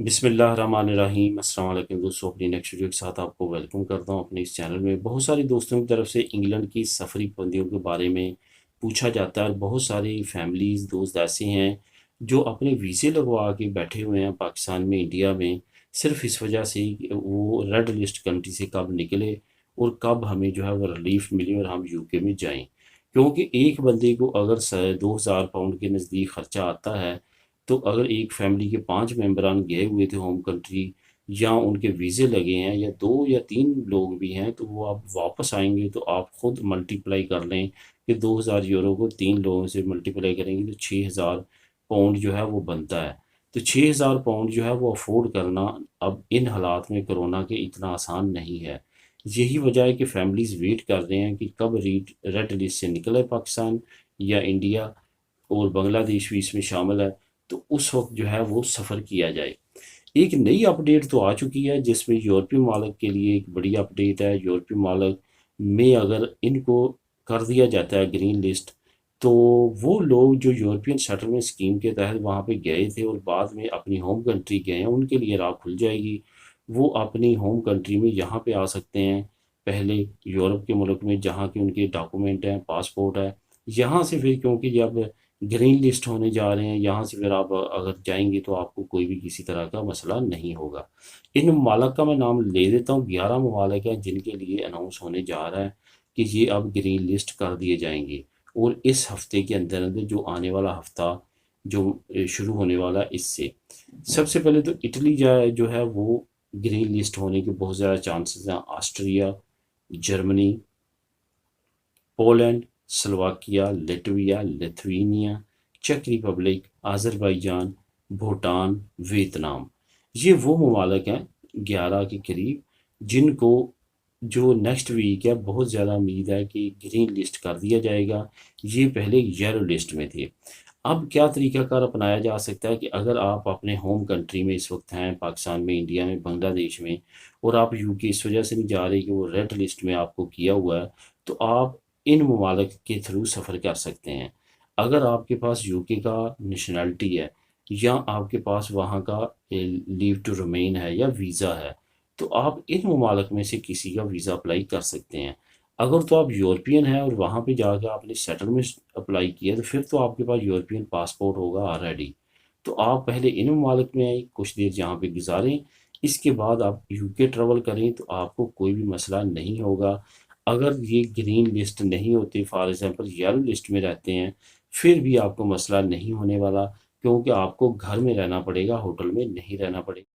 बिस्मिल्लाहिर्रहमानिर्रहीम। अस्सलाम वालेकुम दोस्तों, अपनी नेक्स्ट वीडियो के साथ आपको वेलकम करता हूँ अपने इस चैनल में। बहुत सारे दोस्तों की तरफ से इंग्लैंड की सफरी पाबंदियों के बारे में पूछा जाता है और बहुत सारी फैमिलीज़ दोस्त ऐसे हैं जो अपने वीज़े लगवा के बैठे हुए हैं पाकिस्तान में, इंडिया में, सिर्फ इस वजह से कि वो रेड लिस्ट कंट्री से कब निकले और कब हमें जो है वो रिलीफ मिले और हम यूके में जाएं। क्योंकि एक बंदे को अगर 2,000 पाउंड के नज़दीक खर्चा आता है, तो अगर एक फैमिली के 5 मेंबरान गए हुए थे होम कंट्री या उनके वीज़े लगे हैं या 2 या 3 लोग भी हैं, तो वो आप वापस आएँगे तो आप खुद मल्टीप्लाई कर लें कि 2,000 यूरो को 3 लोगों से मल्टीप्लाई करेंगे तो 6,000 पाउंड जो है वो बनता है। तो 6,000 पाउंड जो है वो अफ़ोर्ड करना अब इन हालात में कोरोना के इतना आसान नहीं है। यही वजह है कि फैमिलीज़ वेट कर रहे हैं कि कब रेड लिस्ट से निकले पाकिस्तान या इंडिया, और बांग्लादेश भी इसमें शामिल है, तो उस वक्त जो है वो सफ़र किया जाए। एक नई अपडेट तो आ चुकी है जिसमें यूरोपीय मालिक के लिए एक बड़ी अपडेट है। यूरोपीय मालिक में अगर इनको कर दिया जाता है ग्रीन लिस्ट, तो वो लोग जो यूरोपियन सेटलमेंट स्कीम के तहत वहाँ पे गए थे और बाद में अपनी होम कंट्री गए हैं, उनके लिए राह खुल जाएगी। वो अपनी होम कंट्री में यहाँ पे आ सकते हैं, पहले यूरोप के मुल्क में जहाँ के उनके डॉक्यूमेंट हैं, पासपोर्ट है। यहाँ से फिर क्योंकि जब ग्रीन लिस्ट होने जा रहे हैं, यहाँ से फिर आप अगर जाएंगे तो आपको कोई भी किसी तरह का मसला नहीं होगा। इन ममालिक का मैं नाम ले देता हूँ। 11 ममालिक हैं जिनके लिए अनाउंस होने जा रहा है कि ये अब ग्रीन लिस्ट कर दिए जाएंगे, और इस हफ्ते के अंदर अंदर जो आने वाला हफ्ता जो शुरू होने वाला है इससे। सबसे पहले तो इटली जो है वो ग्रीन लिस्ट होने के बहुत ज़्यादा चांसेस हैं। Austria, Germany, Poland, Slovakia, Latvia, Lithuania, चेक रिपब्लिक, अज़रबैजान, भूटान, वियतनाम। ये वो ममालिक हैं 11 के करीब जिनको जो नेक्स्ट वीक है बहुत ज़्यादा उम्मीद है कि ग्रीन लिस्ट कर दिया जाएगा। ये पहले येलो लिस्ट में थे। अब क्या तरीकाकार अपनाया जा सकता है कि अगर आप अपने होम कंट्री में इस वक्त हैं, पाकिस्तान में, इंडिया में, बांग्लादेश में, और आप यूके इस वजह से नहीं जा रहे कि वो रेड लिस्ट में आपको किया हुआ है, तो आप इन ममालिक के थ्रू सफ़र कर सकते हैं। अगर आपके पास यूके का नेशनैलिटी है या आपके पास वहाँ का लीव टू रिमेन है या वीज़ा है, तो आप इन ममालिक में से किसी का वीज़ा अप्लाई कर सकते हैं। अगर तो आप यूरोपियन हैं और वहाँ पे जाकर आपने सेटलमेंट अप्लाई किया, तो फिर तो आपके पास यूरोपियन पासपोर्ट होगा ऑलरेडी। तो आप पहले इन ममालिक में आए, कुछ देर जहाँ पे गुजारें, इसके बाद आप यूके ट्रेवल करें तो आपको कोई भी मसला नहीं होगा। अगर ये ग्रीन लिस्ट नहीं होते, फॉर एग्ज़ाम्पल येलो लिस्ट में रहते हैं, फिर भी आपको मसला नहीं होने वाला, क्योंकि आपको घर में रहना पड़ेगा, होटल में नहीं रहना पड़ेगा।